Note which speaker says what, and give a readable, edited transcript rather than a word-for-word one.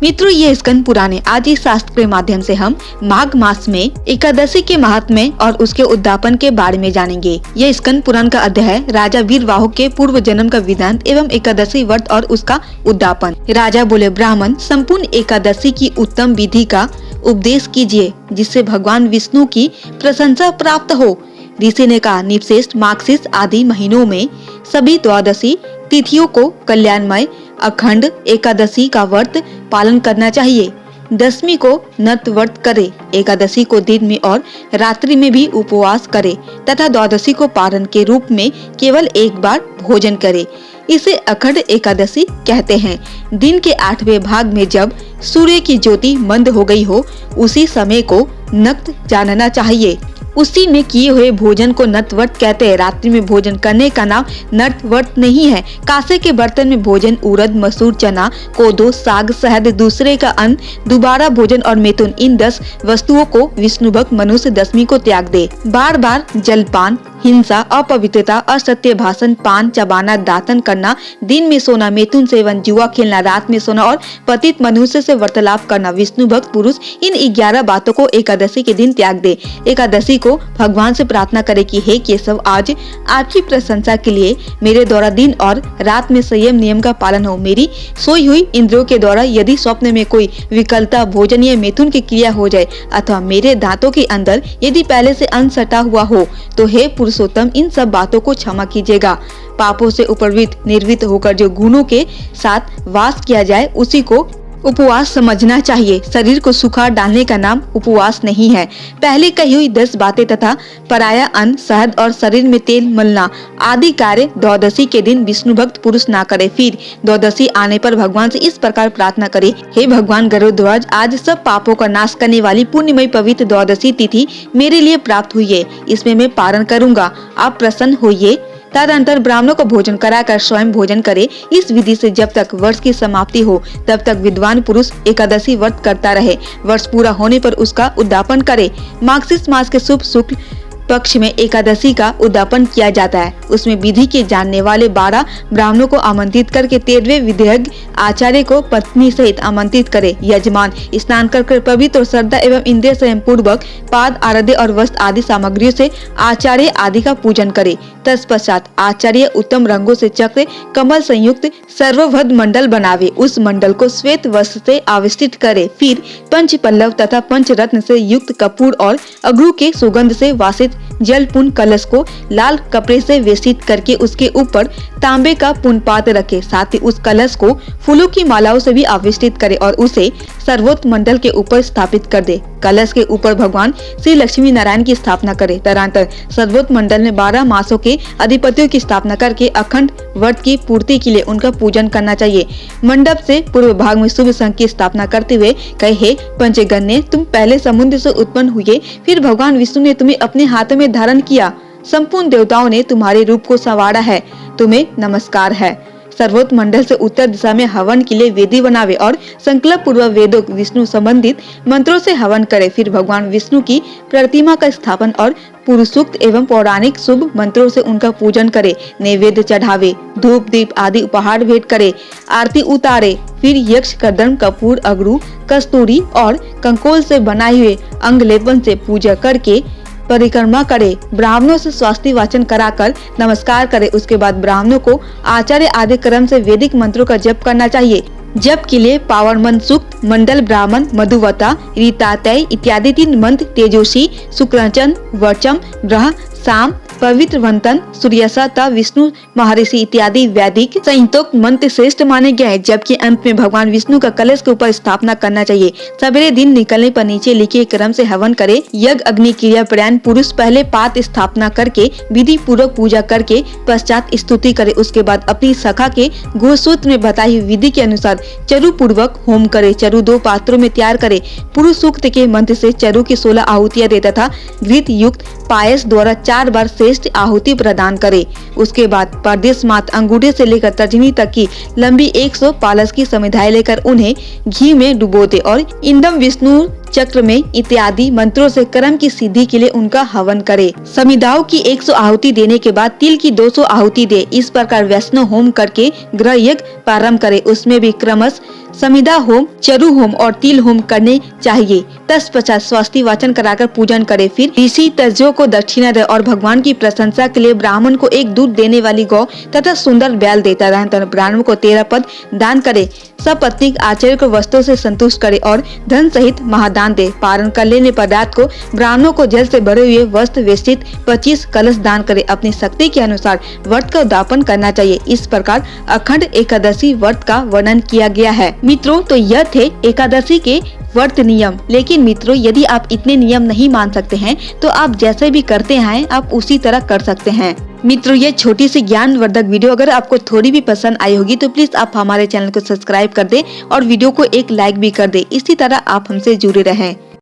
Speaker 1: मित्रों, ये स्कंद पुराण आज इस शास्त्र के माध्यम से हम माघ मास में एकादशी के महात्म्य और उसके उद्यापन के बारे में जानेंगे। यह स्कंद पुराण का अध्याय राजा वीरवाहु के पूर्व जन्म का विधान एवं एकादशी व्रत और उसका उद्यापन। राजा बोले, ब्राह्मण संपूर्ण एकादशी की उत्तम विधि का उपदेश कीजिए जिससे भगवान विष्णु की प्रशंसा प्राप्त हो। ऋषि ने कहा, निपश्रेष्ठ माघशीष आदि महीनों में सभी द्वादशी तिथियों को कल्याणमय अखंड एकादशी का व्रत पालन करना चाहिए। दशमी को नत व्रत करे, एकादशी को दिन में और रात्रि में भी उपवास करे तथा द्वादशी को पारण के रूप में केवल एक बार भोजन करे। इसे अखंड एकादशी कहते हैं। दिन के 8वें भाग में जब सूर्य की ज्योति मंद हो गई हो, उसी समय को नक्त जानना चाहिए। उसी में किए हुए भोजन को नत व्रत कहते हैं। रात्रि में भोजन करने का नाम नत व्रत नहीं है। कांसे के बर्तन में भोजन उड़द, मसूर, चना, कोदो, साग, शहद, दूसरे का अन्न, दोबारा भोजन और मैथुन, इन 10 वस्तुओं को विष्णु भक्त मनुष्य दशमी को त्याग दे। बार बार जलपान, हिंसा, अपवित्रता, असत्य भाषण, पान चबाना, दातन करना, दिन में सोना, मैथुन सेवन, जुआ खेलना, रात में सोना और पतित मनुष्य से वार्तालाप करना, विष्णु भक्त पुरुष इन 11 बातों को एकादशी के दिन त्याग दे। एकादशी को भगवान से प्रार्थना करे कि हे केशव, आज आपकी प्रशंसा के लिए मेरे द्वारा दिन और रात में संयम नियम का पालन हो। मेरी सोई हुई इंद्रियों के द्वारा यदि स्वप्न में कोई विकलता, भोजन या मैथुन की क्रिया हो जाए अथवा मेरे दांतों के अंदर यदि पहले से अन्न सटा हुआ हो तो हे पुरुषोत्तम, इन सब बातों को क्षमा कीजिएगा। पापों से उपरवित निर्वित होकर जो गुणों के साथ वास किया जाए उसी को उपवास समझना चाहिए। शरीर को सुखा डालने का नाम उपवास नहीं है। पहले कही हुई 10 बातें तथा पराया अन्न, शहद और शरीर में तेल मलना आदि कार्य द्वादशी के दिन विष्णु भक्त पुरुष ना करे। फिर द्वादशी आने पर भगवान से इस प्रकार प्रार्थना करे, हे भगवान गरुड़ध्वज, आज सब पापों का नाश करने वाली पुण्यमय पवित्र द्वादशी तिथि मेरे लिए प्राप्त हुई है। इसमें मैं पारण करूँगा, आप प्रसन्न होइए। तदनंतर ब्राह्मणों को भोजन कराकर स्वयं भोजन करे। इस विधि से जब तक वर्ष की समाप्ति हो तब तक विद्वान पुरुष एकादशी व्रत करता रहे। वर्ष पूरा होने पर उसका उद्यापन करे। माघशीष मास के शुभ शुक्ल पक्ष में एकादशी का उद्यापन किया जाता है। उसमें विधि के जानने वाले 12 ब्राह्मणों को आमंत्रित करके 13वें विधिज्ञ आचार्य को पत्नी सहित आमंत्रित करे। यजमान स्नान कर पवित्र और श्रद्धा एवं इंद्रिय संयम पूर्वक पाद, आराध्य और वस्त्र आदि सामग्रियों से आचार्य आदि का पूजन करे। तत्पश्चात आचार्य उत्तम रंगों से चक्र कमल संयुक्त सर्वभद्र मंडल बनावे। उस मंडल को श्वेत वस्त्र से आविष्टित करे। फिर पंच पल्लव तथा पंच रत्न से युक्त कपूर और अगरू के सुगंध से वासित जलपूर्ण कलश को लाल कपड़े से वेष्टित करके उसके ऊपर तांबे का पुण्य पात्र रखे। साथ ही उस कलश को फूलों की मालाओं से भी आविष्टित करे और उसे सर्वोत्त मंडल के ऊपर स्थापित कर दे। कलश के ऊपर भगवान श्री लक्ष्मी नारायण की स्थापना करे। तदनंतर सर्वोत्त मंडल में 12 मासों के अधिपतियों की स्थापना करके अखंड व्रत की पूर्ति के लिए उनका पूजन करना चाहिए। मंडप से पूर्व भाग में शुभ संघ की स्थापना करते हुए कहे, हे पंचगण्य, तुम पहले समुद्र से उत्पन्न हुए, फिर भगवान विष्णु ने तुम्हें अपने हाथ में धारण किया। संपूर्ण देवताओं ने तुम्हारे रूप को संवारा है, तुम्हें नमस्कार है। सर्वोत्त मंडल से उत्तर दिशा में हवन के लिए वेदी बनावे और संकल्प पूर्वक वेदों विष्णु संबंधित मंत्रों से हवन करे। फिर भगवान विष्णु की प्रतिमा का स्थापन और पुरुषोक्त एवं पौराणिक शुभ मंत्रों से उनका पूजन करे। नैवेद्य चढ़ावे, धूप दीप आदि उपहार भेंट करे, आरती उतारे। फिर यक्ष कर्दम, कपूर, अगरू, कस्तूरी और कंकोल से बनाए हुए अंग लेपन से पूजा करके परिक्रमा करे। ब्राह्मणों से स्वास्थ्य वाचन कराकर नमस्कार करे। उसके बाद ब्राह्मणों को आचार्य आदि क्रम से वैदिक मंत्रों का जप करना चाहिए। जप के लिए पावनमन सूक्त, मंडल ब्राह्मण, मधुवता, रीतातय इत्यादि 3 मंत्र तेजोशी, शुक्राचन, वर्चम, ब्रह, साम, पवित्र वंतन, सूर्यसा, विष्णु महर्षि इत्यादि वैदिक संहितोक्त मंत्र श्रेष्ठ माने गए हैं। जबकि अंत में भगवान विष्णु का कलश के ऊपर स्थापना करना चाहिए। सवेरे दिन निकलने पर नीचे लिखे क्रम से हवन करे। यज्ञ अग्नि क्रिया प्रयाण पुरुष पहले पात स्थापना करके विधि पूर्वक पूजा करके पश्चात स्तुति करे। उसके बाद अपनी सखा के गुरुसूत्र में बताई हुई विधि के अनुसार चरु पूर्वक होम करे। चरु 2 पात्रों में तैयार करे। पुरुष सूक्त के मंत्र से चरु की 16 आहुतियां दे तथा घृत युक्त पायस द्वारा 4 बार श्रेष्ठ आहुति प्रदान करे। उसके बाद परदेश मात अंगूठे से लेकर तर्जनी तक की लंबी 100 पालस की समिधाएं लेकर उन्हें घी में डुबो दे और इंदम विष्णु चक्र में इत्यादि मंत्रों से कर्म की सिद्धि के लिए उनका हवन करे। समिधाओं की 100 आहुति देने के बाद तिल की 200 आहुति दे। इस प्रकार वैष्णव होम करके ग्रह यज्ञ प्रारंभ करे। उसमें भी क्रमश समिधा होम, चरु होम और तिल होम करने चाहिए। 10-50 स्वास्थ्य वाचन कराकर पूजन करे, फिर ऋषि तज्जों को दक्षिणा दे और भगवान की प्रशंसा के लिए ब्राह्मण को एक दूध देने वाली गौ तथा सुंदर बैल देता रहे। तो ब्राह्मण को 13 पद दान करे, सब पत्नी आचार्य को वस्तुओं से संतुष्ट करे और धन सहित महादान दे। पारण कर लेने पर रात को ब्राह्मणों को जल से भरे हुए वस्त्र वेष्टित 25 कलश दान करे। अपनी शक्ति के अनुसार व्रत का उद्यापन करना चाहिए। इस प्रकार अखंड एकादशी व्रत का वर्णन किया गया है। मित्रों, तो यह थे एकादशी के व्रत नियम। लेकिन मित्रों, यदि आप इतने नियम नहीं मान सकते हैं तो आप जैसे भी करते हैं आप उसी तरह कर सकते हैं। मित्रों, ये छोटी सी ज्ञानवर्धक वीडियो अगर आपको थोड़ी भी पसंद आई होगी तो प्लीज आप हमारे चैनल को सब्सक्राइब कर दें और वीडियो को एक लाइक भी कर दें। इसी तरह आप हमसे जुड़े रहें।